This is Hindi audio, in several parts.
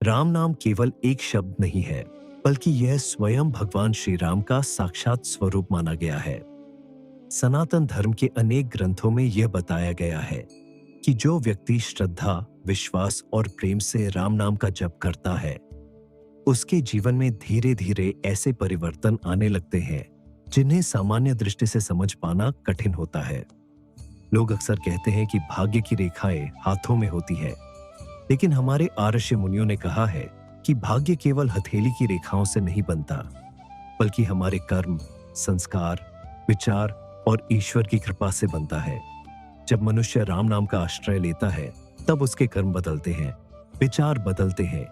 राम नाम केवल एक शब्द नहीं है, बल्कि यह स्वयं भगवान श्री राम का साक्षात स्वरूप माना गया है। सनातन धर्म के अनेक ग्रंथों में यह बताया गया है कि जो व्यक्ति श्रद्धा, विश्वास और प्रेम से राम नाम का जप करता है, उसके जीवन में धीरे धीरे ऐसे परिवर्तन आने लगते हैं जिन्हें सामान्य दृष्टि से समझ पाना कठिन होता है। लोग अक्सर कहते हैं कि भाग्य की रेखाएं हाथों में होती है, लेकिन हमारे आर्ष मुनियों ने कहा है कि भाग्य केवल हथेली की रेखाओं से नहीं बनता, बल्कि हमारे कर्म, संस्कार, विचार और ईश्वर की कृपा से बनता है। जब मनुष्य राम नाम का आश्रय लेता है, तब उसके कर्म बदलते हैं, विचार बदलते हैं,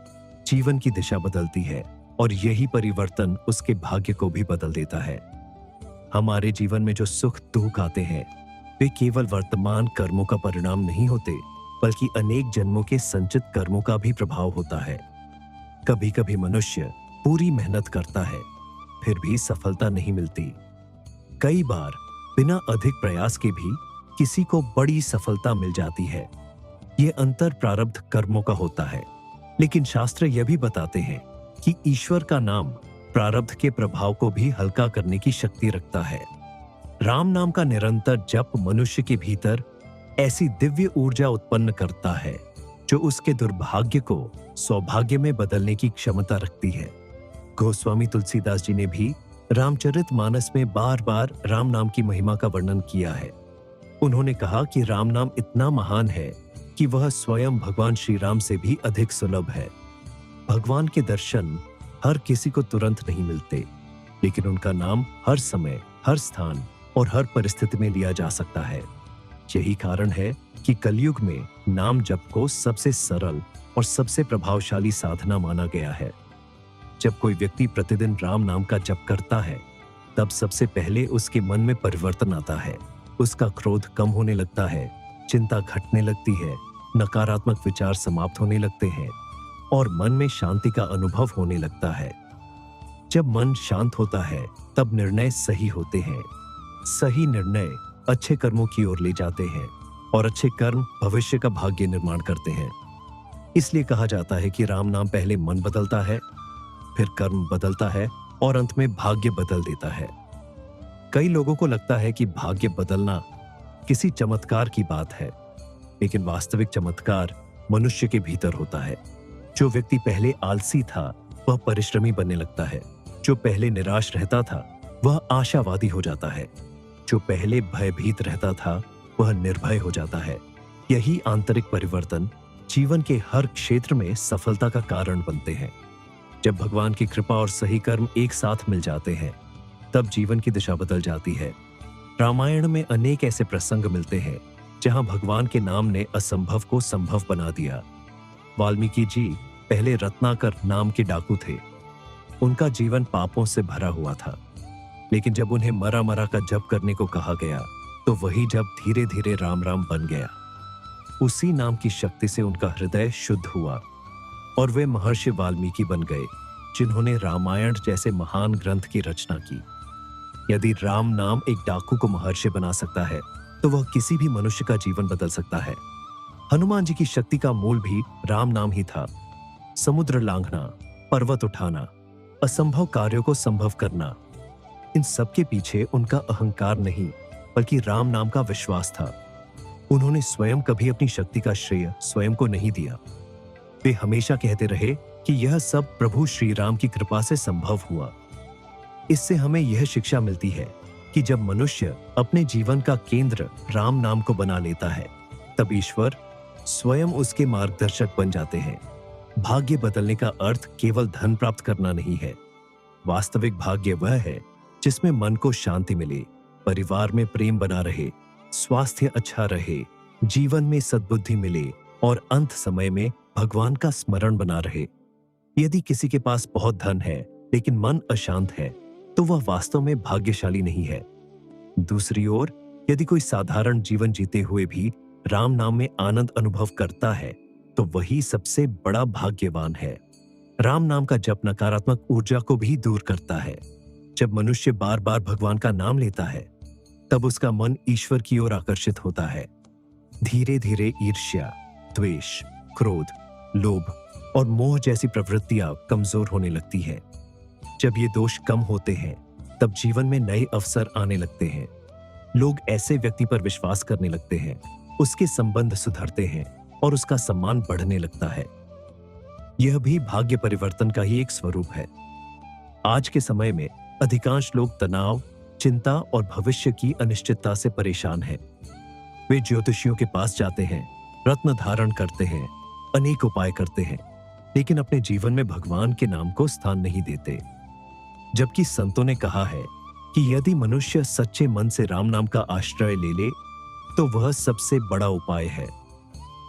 जीवन की दिशा बदलती है और यही परिवर्तन उसके भाग्य को भी बदल देता है। हमारे जीवन में जो सुख दुख आते हैं, वे केवल वर्तमान कर्मों का परिणाम नहीं होते, बल्कि अनेक जन्मों के संचित कर्मों का भी प्रभाव होता है। कभी कभी मनुष्य पूरी मेहनत करता है, फिर भी सफलता नहीं मिलती। कई बार बिना अधिक प्रयास के भी किसी को बड़ी सफलता मिल जाती है। ये अंतर प्रारब्ध कर्मों का होता है, लेकिन शास्त्र यह भी बताते हैं कि ईश्वर का नाम प्रारब्ध के प्रभाव को भी हल्का करने की शक्ति रखता है। राम नाम का निरंतर जप मनुष्य के भीतर ऐसी दिव्य ऊर्जा उत्पन्न करता है जो उसके दुर्भाग्य को सौभाग्य में बदलने की क्षमता रखती है। गोस्वामी तुलसीदास जी ने भी रामचरितमानस में बार बार राम नाम की महिमा का वर्णन किया है। उन्होंने कहा कि राम नाम इतना महान है कि वह स्वयं भगवान श्री राम से भी अधिक सुलभ है। भगवान के दर्शन हर किसी को तुरंत नहीं मिलते, लेकिन उनका नाम हर समय, हर स्थान और हर परिस्थिति में लिया जा सकता है। यही कारण है कि कलयुग में नाम जप को सबसे सरल और सबसे प्रभावशाली साधना माना गया है। जब कोई व्यक्ति प्रतिदिन राम नाम का जप करता है, तब सबसे पहले उसके मन में परिवर्तन आता है। उसका क्रोध कम होने लगता है, चिंता घटने लगती है, नकारात्मक विचार समाप्त होने लगते हैं और मन में शांति का अनुभव होने लगता है। जब मन शांत होता है, तब निर्णय सही होते हैं। सही निर्णय अच्छे कर्मों की ओर ले जाते हैं और अच्छे कर्म भविष्य का भाग्य निर्माण करते हैं। इसलिए कहा जाता है कि राम नाम पहले मन बदलता है, फिर कर्म बदलता है और अंत में भाग्य बदल देता है। कई लोगों को लगता है कि भाग्य बदलना किसी चमत्कार की बात है, लेकिन वास्तविक चमत्कार मनुष्य के भीतर होता है। जो व्यक्ति पहले आलसी था, वह परिश्रमी बनने लगता है। जो पहले निराश रहता था, वह आशावादी हो जाता है। जो पहले भयभीत रहता था, वह निर्भय हो जाता है। यही आंतरिक परिवर्तन जीवन के हर क्षेत्र में सफलता का कारण बनते हैं। जब भगवान की कृपा और सही कर्म एक साथ मिल जाते हैं, तब जीवन की दिशा बदल जाती है। रामायण में अनेक ऐसे प्रसंग मिलते हैं जहां भगवान के नाम ने असंभव को संभव बना दिया। वाल्मीकि जी पहले रत्नाकर नाम के डाकू थे। उनका जीवन पापों से भरा हुआ था, लेकिन जब उन्हें मरा मरा का जप करने को कहा गया, तो वही जप धीरे धीरे राम राम बन गया। उसी नाम की शक्ति से उनका हृदय शुद्ध हुआ और वे महर्षि वाल्मीकि बन गए, जिन्होंने रामायण जैसे महान ग्रंथ की रचना की। यदि राम नाम एक डाकू को महर्षि बना सकता है, तो वह किसी भी मनुष्य का जीवन बदल सकता है। हनुमान जी की शक्ति का मूल भी राम नाम ही था। समुद्र लांघना, पर्वत उठाना, असंभव कार्यों को संभव करना, इन सब के पीछे उनका अहंकार नहीं, बल्कि राम नाम का विश्वास था। उन्होंने स्वयं कभी अपनी शक्ति का श्रेय स्वयं को नहीं दिया। वे हमेशा कहते रहे कि यह सब प्रभु श्री राम की कृपा से संभव हुआ। इससे हमें यह शिक्षा मिलती है कि जब मनुष्य अपने जीवन का केंद्र राम नाम को बना लेता है, तब ईश्वर स्वयं उसके मार्गदर्शक बन जाते हैं। भाग्य बदलने का अर्थ केवल धन प्राप्त करना नहीं है। वास्तविक भाग्य वह है जिसमें मन को शांति मिले, परिवार में प्रेम बना रहे, स्वास्थ्य अच्छा रहे, जीवन में सद्बुद्धि मिले और अंत समय में भगवान का स्मरण बना रहे। यदि किसी के पास बहुत धन है लेकिन मन अशांत है, तो वह वास्तव में भाग्यशाली नहीं है। दूसरी ओर यदि कोई साधारण जीवन जीते हुए भी राम नाम में आनंद अनुभव करता है, तो वही सबसे बड़ा भाग्यवान है। राम नाम का जप नकारात्मक ऊर्जा को भी दूर करता है। जब मनुष्य बार बार भगवान का नाम लेता है, तब उसका मन ईश्वर की ओर आकर्षित होता है। धीरे धीरे ईर्ष्या, द्वेष, क्रोध, लोभ और मोह जैसी प्रवृत्तियां कमजोर होने लगती हैं। जब ये दोष कम होते हैं, तब जीवन में नए अवसर आने लगते हैं। लोग ऐसे व्यक्ति पर विश्वास करने लगते हैं, उसके संबंध सुधरते हैं और उसका सम्मान बढ़ने लगता है। यह भी भाग्य परिवर्तन का ही एक स्वरूप है। आज के समय में अधिकांश लोग तनाव, चिंता और भविष्य की अनिश्चितता से परेशान हैं। वे ज्योतिषियों के पास जाते हैं, रत्न धारण करते हैं, अनेक उपाय करते हैं, लेकिन अपने जीवन में भगवान के नाम को स्थान नहीं देते। जबकि संतों ने कहा है कि यदि मनुष्य सच्चे मन से राम नाम का आश्रय ले ले, तो वह सबसे बड़ा उपाय है।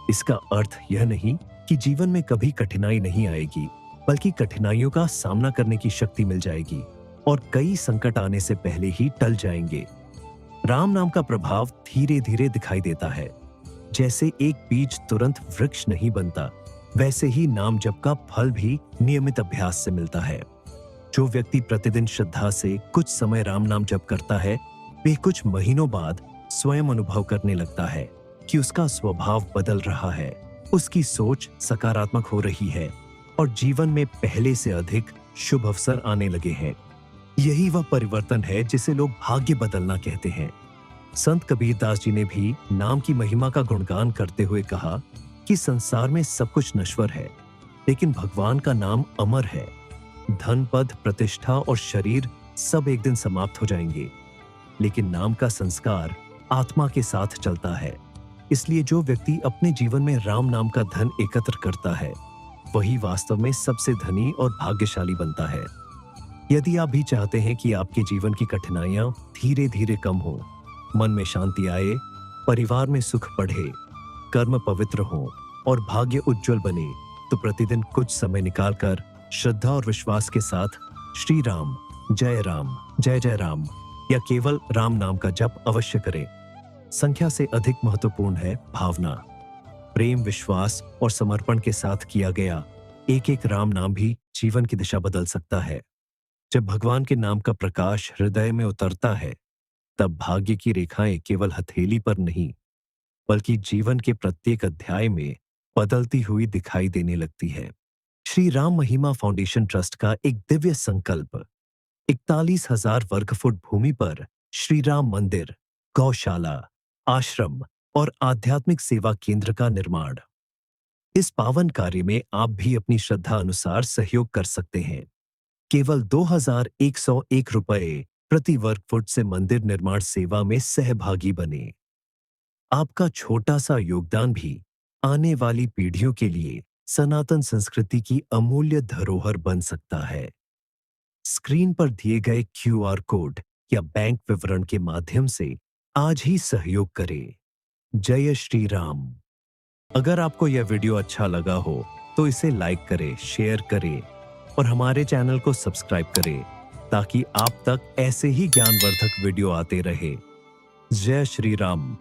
इसका अर्थ यह नहीं कि जीवन में कभी कठिनाई नहीं आएगी, बल्कि कठिनाइयों का सामना करने की शक्ति मिल जाएगी और कई संकट आने से पहले ही टल जाएंगे। राम नाम का प्रभाव धीरे धीरे दिखाई देता है। जैसे एक बीज तुरंत वृक्ष नहीं बनता, वैसे ही नाम जप का फल भी नियमित अभ्यास से मिलता है। जो व्यक्ति प्रतिदिन श्रद्धा से कुछ समय राम नाम जप करता है, वे कुछ महीनों बाद स्वयं अनुभव करने लगता है कि उसका स्वभाव बदल रहा है, उसकी सोच सकारात्मक हो रही है और जीवन में पहले से अधिक शुभ अवसर आने लगे हैं। यही वह परिवर्तन है जिसे लोग भाग्य बदलना कहते हैं। संत कबीरदास जी ने भी नाम की महिमा का गुणगान करते हुए कहा कि संसार में सब कुछ नश्वर है, लेकिन भगवान का नाम अमर है। धन, पद, प्रतिष्ठा और शरीर सब एक दिन समाप्त हो जाएंगे, लेकिन नाम का संस्कार आत्मा के साथ चलता है। इसलिए जो व्यक्ति अपने जीवन में राम नाम का धन एकत्र करता है, वही वास्तव में सबसे धनी और भाग्यशाली बनता है। यदि आप भी चाहते हैं कि आपके जीवन की कठिनाइयां धीरे धीरे कम हो, मन में शांति आए, परिवार में सुख बढ़े, कर्म पवित्र हो और भाग्य उज्जवल बने, तो प्रतिदिन कुछ समय निकालकर श्रद्धा और विश्वास के साथ श्री राम, जय जय राम या केवल राम नाम का जप अवश्य करें। संख्या से अधिक महत्वपूर्ण है भावना। प्रेम, विश्वास और समर्पण के साथ किया गया एक एक राम नाम भी जीवन की दिशा बदल सकता है। जब भगवान के नाम का प्रकाश हृदय में उतरता है, तब भाग्य की रेखाएं केवल हथेली पर नहीं, बल्कि जीवन के प्रत्येक अध्याय में बदलती हुई दिखाई देने लगती है। श्री राम महिमा फाउंडेशन ट्रस्ट का एक दिव्य संकल्प 41,000 वर्ग फुट भूमि पर श्री राम मंदिर, गौशाला, आश्रम और आध्यात्मिक सेवा केंद्र का निर्माण। इस पावन कार्य में आप भी अपनी श्रद्धा अनुसार सहयोग कर सकते हैं। केवल 2,101 रुपए प्रति वर्ग फुट से मंदिर निर्माण सेवा में सहभागी बने। आपका छोटा सा योगदान भी आने वाली पीढ़ियों के लिए सनातन संस्कृति की अमूल्य धरोहर बन सकता है। स्क्रीन पर दिए गए QR कोड या बैंक विवरण के माध्यम से आज ही सहयोग करें। जय श्री राम। अगर आपको यह वीडियो अच्छा लगा हो तो इसे लाइक करें, शेयर करें और हमारे चैनल को सब्सक्राइब करें, ताकि आप तक ऐसे ही ज्ञानवर्धक वीडियो आते रहे। जय श्री राम।